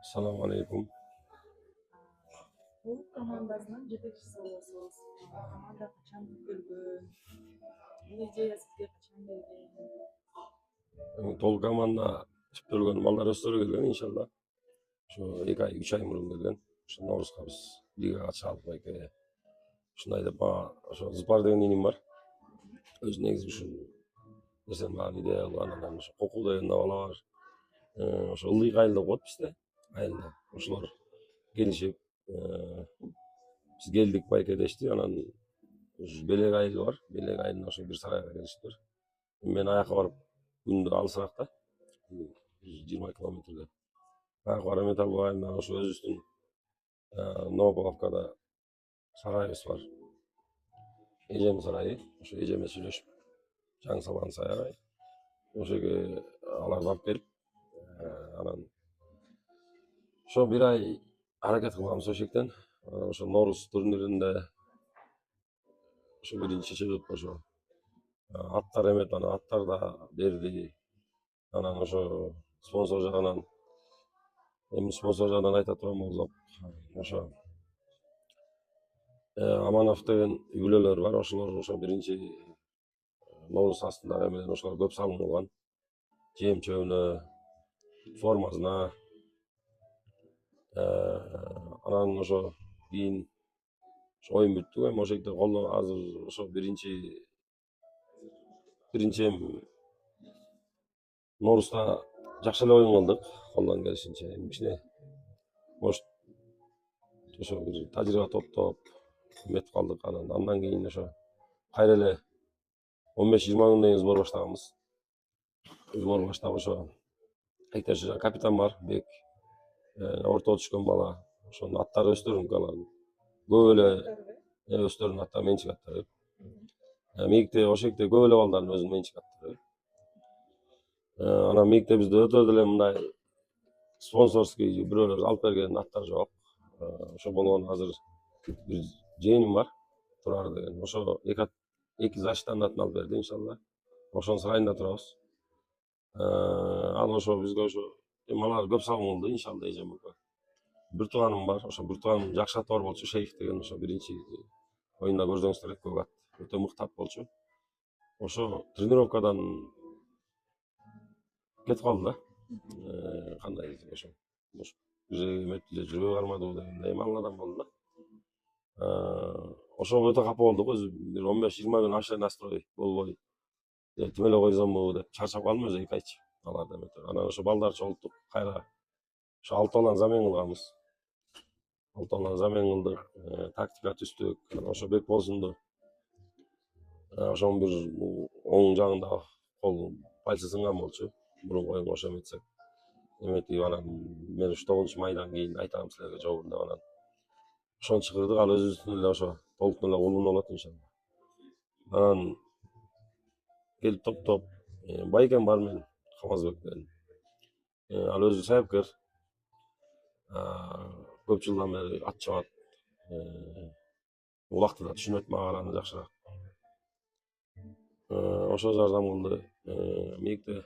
Assalomu alaykum. Bu komandasının yetakchisi bo'lasiz. Komanda qachon tuzilgan? Bu ideya sizga qachon bergan? Толук команда түптөлгөн балдар өздөрү келген иншалла. Ошо 2 ай, 3 ай мурун келген. Ошо Ноорузга биз лигага чыгып байке. Ушундай деп ошо Зыпар деген иним бар. Өзү негизи ушу нерсени мага идея кылган, анан ошо Кокул деген да бала бар. Ошо Ылдыйк айыл деп коет бизде. Айылда. Ошолор келишип, биз келдик байке дешти. Анан Белек айыл бар. Белек айылына ошо бир сарайга келиштиптир. Мен аяка барып күндө алысыраак да. 20 километрге. Аяка барып эмет албай, мына ошо өзүбүздүн Новополовкада сарайыбыз бар. Эжем сарайы. Ошо эжеме сүйлөшүп, жаңы салган сарай. Ошого аларды алып келип, анан ошо бир ай аракет кылганбыз ошектен. Ошо Норуз турниринде ошо биринчи чыгып, ошо аттар эмет, анан аттар да берди. Анан ошо спонсор жагынан айта турган болсок, ошо Аманов деген үй-бүлөлөр бар. Ошолор ошо биринчи Норуз астындагы менен ошолор көп салынган. Жем-чөбүнө, формасына. Анан ошо кийин оюн бүттү. Эми ошекте колдон азыр ошо биринчи Ноорузда жакшы эле оюн кылдык, колдон келишинче. Кичине может ошо бир тажрыйба топтоп эметип калдык. Андан кийин ошо кайра эле 15-20 күндөн кийин сбор баштаганбыз. Сбор баштап ошо эктеши капитан бар, Бек. Ортого түшкөн бала. Ошонун аттары өздөрүнүн алардын. Көп эле өздөрүнүн аттары, менчик аттары. Мейикте ошекте көп эле балдардын өзүнүн менчик аттары. Анан мейикте бизде өтө деле мындай спонсорский бирөөлөр алып берген аттар жок. Ошо болгон азыр бир жыйыным бар, Турар деген. Ошо эки защитанын атын алып берди иншалла. Ошонун сарайында турабыз. Ал ошо бизге ошо алар көп салынды иншалла эжемге. Бир тууганым бар, ошо бир тууганым жакшы аты бар болчу, Шейх деген, ошо биринчи оюнда көрсөңүздөр көп ат. Өтө мыкты ат болчу. Ошо тренировкадан кетип калды да. Кандай ошо эметип эле жүрбөй бармадыбы дегендей маалыдан болду да. Ошого өтө капа болдук. Өзү бир 15-20 күн аш настрой болбой тим эле койсомбу деп чарчап калдым өзү 2 айчы аларды эметип. Анан ошо балдар чогулттук, кайра ошо 6 баланы замен кылганбыз. 6 баланы замен кылдык, тактика түздүк. Анан ошо Бек болсунду. Ошонун бир оң жагында кол пальцы сынган болчу. Мурунку оюнга ошо эметсек. Эметип анан мен ушу 9 майдан кийин айтам силерге жолун деп анан ошону чыгырдык. Ал өзүбүздүн эле ошо толуктуу эле улуу болот иншалла. Анан келип топтоп Байкем бар мен, Камазбек деген. Ал өзү саяпкер. Көп жылдан бери ат чабат. Улакты да түшүнөт мага жакшыраак. Ошо жардам кылды. Мейикте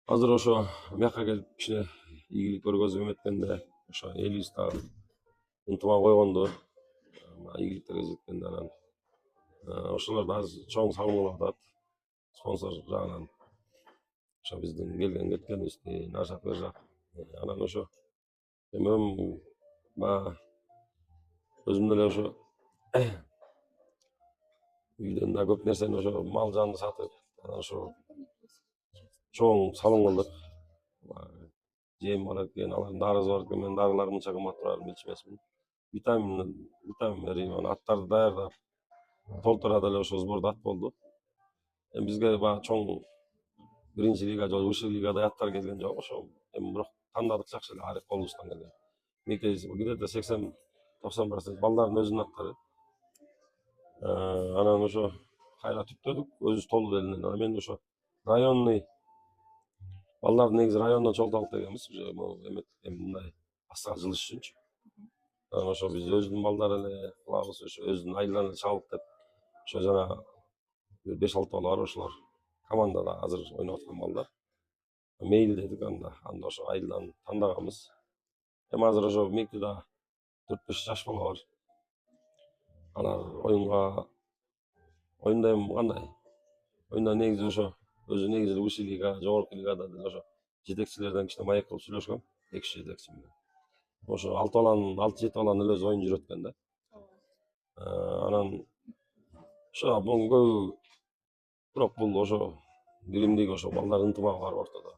азыр ошо мияка келип кичине ийгилик көргөзүп эметкенде, ошо элибиз дагы ынтымак койгондо, ийгиликтерге жеткенде анан ошолор да азыр чоң салынып атат спонсор жагынан. Ошо биздин келген кеткенибизди ар жак бер жак. Анан ошо эми баягы өзүм деле ошо үйдөн да көп нерсени ошо мал жанды сатып, анан ошо чоң салым кылдык. Жем бар экен, алардын дарысы бар экен. Мен дарылар мынча кымбат турарын билчү эмесмин. Витамин берип, анан аттарды даярдап, толтура деле ошо сбордо ат болду. Эми бизге баягы чоң биринчи лига же высший лигадай аттар келген жок. Ошо эми бирок тандадык жакшы эле арек колубуздан келген. Где-то 80-90% балдардын өзүнүн аттары. Анан ошо кайра түптөдүк, өзүбүз толук элинен. Анан мен ошо районный балдарды негизи райондон чогулталык дегенбиз. Уже эми мындай астыга жылыш үчүнчү. Анан ошо биз өзүбүздүн балдар эле кылабыз, ошо өзүнүн айылынан эле чабык деп. Ошо жана 5-6 бала бар, ошолор командада азыр ойноп аткан балдар. мейл дедик анда ошо айылдан тандаганбыз. Эми азыр ошо мектепте 4-5 жаш бала бар. Алар оюнда эми кандай? Оюнда негизи ошо өзү негизи высший лига, жогорку лигада деле ошо жетекчилерден кичине маек кылып сүйлөшкөм. 2 жетекчи менен. Ошо 6-7 баланын эле өзү оюн жүрөт экен да. Анан ошо бул көбү бирок бул ошо биримдик ошо балдардын ынтымагы бар ортодо.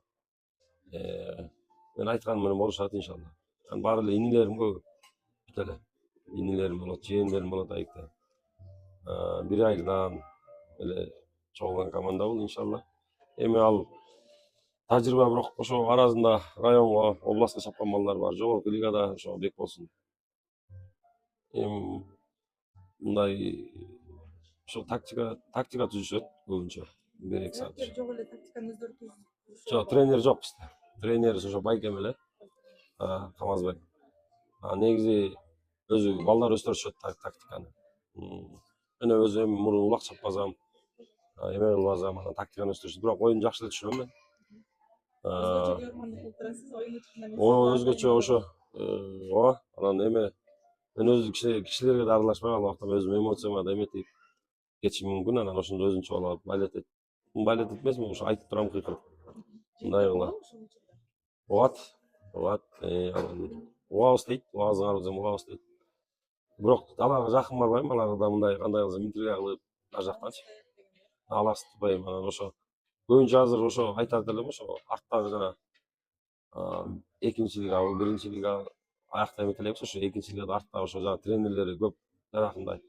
Мен айтканым менен болушат иншалла. Анан баары эле инилерим көбү. Бүт эле инилерим болот, жээнерим болот айыкта. Бир айылдан эле чогулган команда бул иншалла. Эми ал тажрыйба бирок ошо арасында районго, областка чапкан балдар бар. Жогорку лигада ошо бек болсун. Эми мындай ошо тактика түзүшөт көбүнчө. 1-2 саат. Жок эле тактиканы өздөрү түзүп. Жок, тренер жок бизде. Тренерибиз ошо Байкем эле. Камазбек. Негизи өзү балдар өстүрүшөт тактиканы. Мен өзү эми мурун улак чаппасам, эме кылбасам, анан тактиканы өстүрүшөт. Бирок оюнду жакшы эле түшүнөм мен. Өзгөчө көрмандык кылып турасыз, оюн учурунда. Өзгөчө ошо ооба. Анан эме мен өзү кишилерге да аралашпай ал убакта өзүм эмоцияма да эметип кетишим мүмкүн. Анан ошондо өзүнчө болуп байлет эмесмин, ошо айтып турам кыйкырып. Мындай кыла. Убат. Убабыз дейт, убабыздын арызы убабыз дейт. Бирок аларга жакын барбайм, аларга да мындай кандай кылсам интрига кылып ар жактанчы. Аластытпайм. Анан ошо көбүнчө азыр ошо айтат элем ошо арттагы жана 2 лига, 1 лига аяктай эмете элебиз, ошо 2 лигада арттагы ошо жана тренерлери көп жанакындай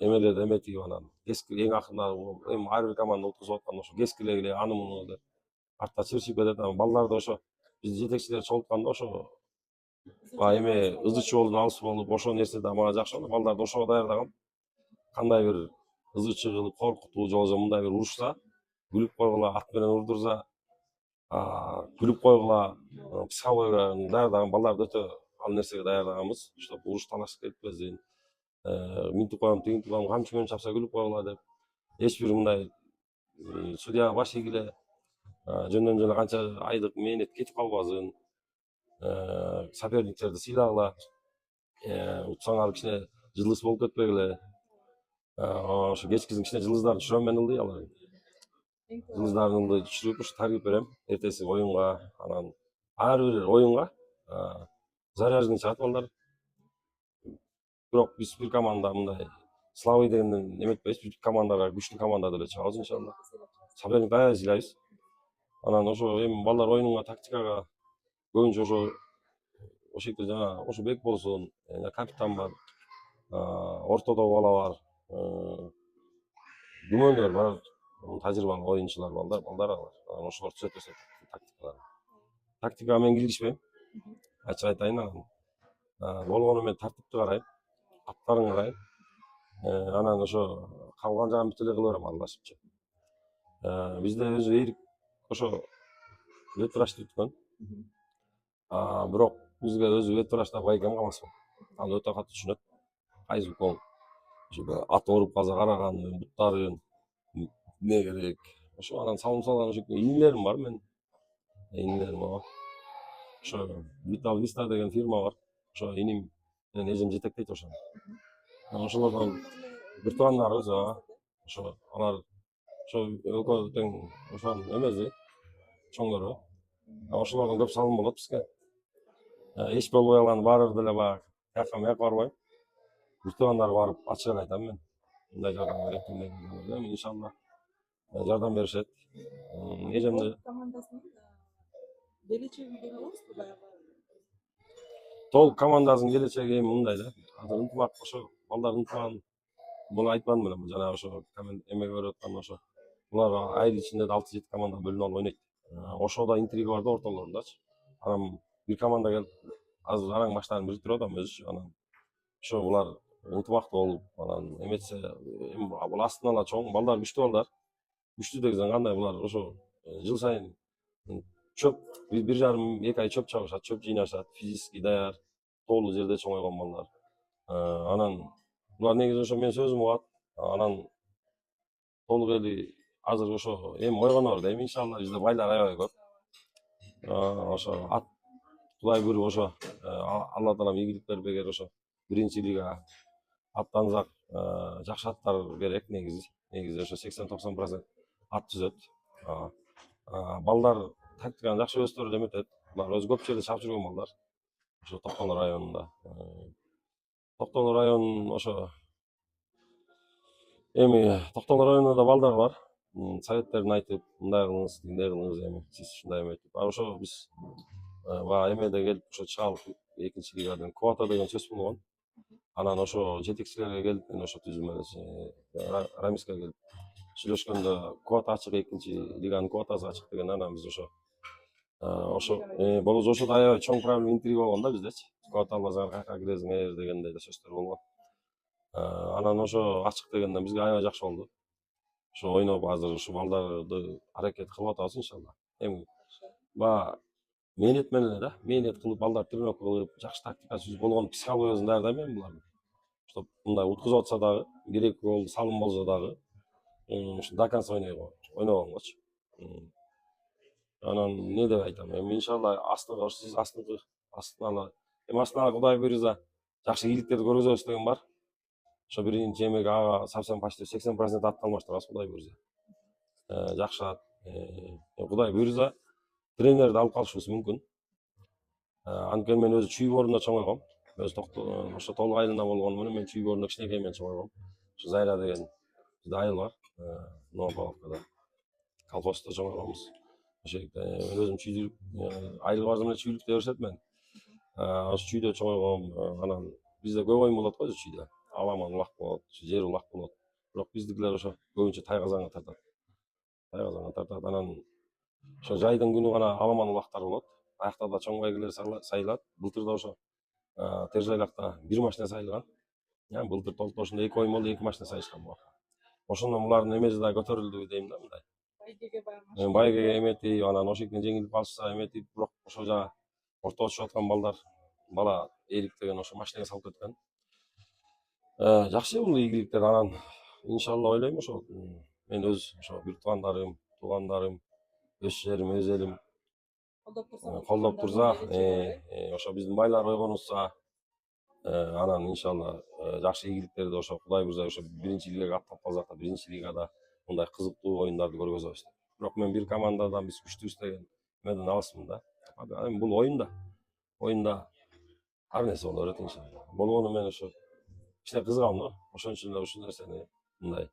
эмелерди эметип анан кески эң акырында эми ар бир команда уткузуп аткан ошо кескилегиле аны муну деп артта чырчып кетет. Анан балдарды ошо биз жетекчилер чогултканда ошо эме ызы чуулудан алыс болуп ошол нерсе да мага жакшы. Балдарды ошого даярдагам. Кандай бир ызы чыгылып коркутуу же болбосо мындай бир урушса, күлүп койгула, ат менен урдурса, күлүп койгула, психологияга даярдаган балдарды өтө ал нерсеге даярдаганбыз, чтобы уруш талаш кетпесин. Минтип коем, тигинтип коем, камчы менен чапса күлүп койгула деп. Эч бир мындай судьяга баш ийгиле, жөндөн жөн канча айдык мээнет кетип калбасын. Соперниктерди сыйлагыла. Утсаңар кичине жылдыз болуп кетпегиле. Ошо кечкисин кичине жылдыздарды түшүрөм мен ылдый алар. Жылдыздарын ылдый түшүрүп ушу тарбият берем эртеси оюнга. Анан ар бир оюнга заряженный чыгат балдар. Бирок биз бир команда мындай слабый дегенден эметпейбиз. Бүт командага күчтүү команда деле чыгабыз иншалла. Соперникти аябай сыйлайбыз. Анан ошо эми балдар оюнунга, тактикага көбүнчө ошо жерде жана ошо бек болсун, капитан бар, ортодо бала бар, күмөндөр бар, тажрыйбалуу оюнчулар балдар алар. Анан ошолор түзөтөсөт тактикаларды. Тактикага мен киришпейм. Ачык айтайын, анан болгону мен тартипти карайм, аттарын карайм. Анан ошо калган жагын бүт эле кыла берем аралашыпчы. Бизде өзү Эрик ошо ветврач түткөн. Бирок бизге өзү ветврачта Байкем Камасбек. Ал өтө катуу түшүнөт. Кайсы укол ошо ат ооруп калса карагандын, буттарын эмне керек. Ошо анан салым салган ошо инилерим бар мен. Инилерим ооба. Ошо Vital Vista деген фирма бар. Ошо иним менен эжем жетектейт ошону. Ошолордон бир туугандарыбыз ооба. Ошо алар ошо экөө тең ошонун эмеси, чоңдору. Ошолордон көп салым болот бизге. Эч болбой калганда баары бир деле баягы тияка мияка барбайм. Бир туугандар барып ачык эле айтам мен. Мындай жардам керек, иншалла жардам беришет. Эжемде Командасынын келечегин көрө алабызбы баягы? толук командасынын келечеги эми мындай да. Азыр ынтымак ошо балдар ынтымагын буну айтпадым эле, жана ошо эмеге берип аткан ошо булар айыл ичинде 6-7 команда бөлүнүп алып ойнойт. Ошого да интрига бар да ортолорундачы. Анан бир команда келип азыр араң баштарын бириктирип атам өзүчү. Анан ошо булар ынтымактуу болуп, анан эметсе эми бул астынан ала чоң балдар, күчтүү балдар. Күчтүү дегенде кандай булар ошо жыл сайын чөп 1,5-2 ай чөп чабышат, чөп жыйнашат, физически даяр, тоолуу жерде чоңойгон балдар. Анан булар негизи ошо менин сөзүмө угат. Анан толук эли азыр ошо эми ойгонор да эми иншалла бизде байлар аябай көп. Ошо ат Кудай буйруп ошо Алла таалам ийгилик берип эгер ошо биринчи лига аттансак жакшы аттар керек негизи ошо 80-90% ат түзөт. Балдар тактиканы жакшы өстөрүп эметет. Булар өзү көп жерде чапып жүргөн балдар. Ошо Токтогул районунда. Токтогул районунун ошо эми Токтогул районунда да балдар бар. Советтерин айтып, мындай кылыңыз, тигиндей кылыңыз эми сиз ушундай эметип. Ошо биз баягы эмеде келип ошо чыгалып экинчи лигадан квота деген сөз болгон. Анан ошо жетекчилерге келип мен ошо түзүлмө Рамиска келип сүйлөшкөндө квота ачык, экинчи лиганын квотасы ачык деген. Анан биз ошо болобуз. Ошо да аябай чоң проблема, интрига болгон да биздечи. Квота албасаңар каяка киресиңер дегендей да сөздөр болгон. Анан ошо ачык дегенден бизге аябай жакшы болду. Ошо ойноп азыр ушу балдарды аракет кылып атабыз иншалла. Эми баягы мээнет менен эле да, мээнет кылып балдар тренировка кылып, жакшы тактика түзүп болгон психологиясын даярдайм эми булардын. Чтоб мындай уткузуп атса дагы, бир эки гол салым болсо дагы, ушу до конца ойногонгочу. Анан эмне деп айтам, эми иншалла астыга ошо сиз астына эми астына Кудай буйруса жакшы ийгиликтерди көргөзөбүз деген бар. Ошо биринчи эмеге ага совсем почти 80% атты алмаштырабыз Кудай буйруса. Жакшы ат. Кудай буйруса тренерди алып калышыбыз мүмкүн. Анткени мен өзү Чүйгөрүндө чоңойгом. Өзү ошо толук айылында болгону менен мен Чүйгөрүндө кичинекей менен чоңойгом. Ошо Зайра деген бизде айыл бар. Новоповкада. Колхозда чоңойгонбуз. Ошо жерде мен өзүм чүйдүк айыл бардым эле чүйдүк деп беришет мен. Ошо чүйдө чоңойгом. Анан бизде көп оюн болот го өзү чүйдө. Аламан улак болот, жер улак болот. Бирок биздикилер ошо көбүнчө тайгазанга тартат. Анан ошо жайдын күнү гана аламан улактар болот. Аякта да чоң байгелер сайылат. Былтыр да ошо Тержайлакта бир машина сайылган. Былтыр толтоошунда 2 оюн болду, 2 машина сайышкан буга. Ошондон булардын эмеси да көтөрүлдү дейм да мындай. Байгеге эметип, анан ошентип жеңилип калышса эметип, бирок ошо жана ортого түшүп аткан бала Эрик деген ошо машинеге салып кеткен. Жакшы бул ийгиликтер. Анан иншалла ойлойм ошо мен өз ошо бир туугандарым, өз жерим, өз элим колдоп турса, ошо биздин байлар ойгонушса, анан иншалла жакшы ийгиликтерди ошо Кудай буйруса ошо биринчи лигага аттанып калсак да, биринчи лигада мындай кызыктуу оюндарды көргөзөбүз. Бирок мен бир командадан биз күчтүүбүз деген эмеден алысмын да. Эми бул оюнда ар нерсе боло берет иншалла. Болгону мен ошо кичине кызыгам да. Ошон үчүн эле ушул нерсени мындай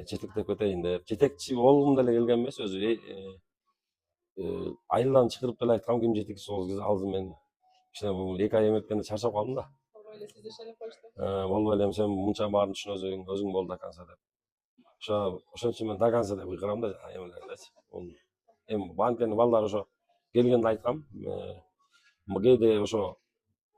жетектеп кетейин деп, жетекчи болгум деле келген эмес, өзү айылдан чакырып деле айткам, ким жетекчи болсун алды. Мен кичине бул 2 ай эметкенде чарчап калдым да. Сизди шайлап коюшту. Болбой эле сен мынча баарын түшүнөсүң, өзүң бол до конца деп. Ошон үчүн мен до конца деп кыйкырам да эмелердечи. Эми банкени балдар ошо келгенде айткам, кээде ошо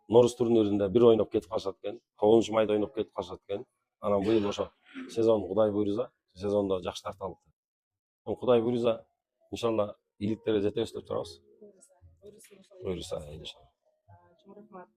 Норус турниринде бир ойноп кетип калышат экен, 9-майда ойноп кетип калышат экен. Анан быйыл ошо сезон Кудай буйруса, сезондо жакшы тарталып. Кудай буйруса, иншалла ийгиликтерге жетебиз деп турабыз. Буйруса иншалла. Чоң рахмат.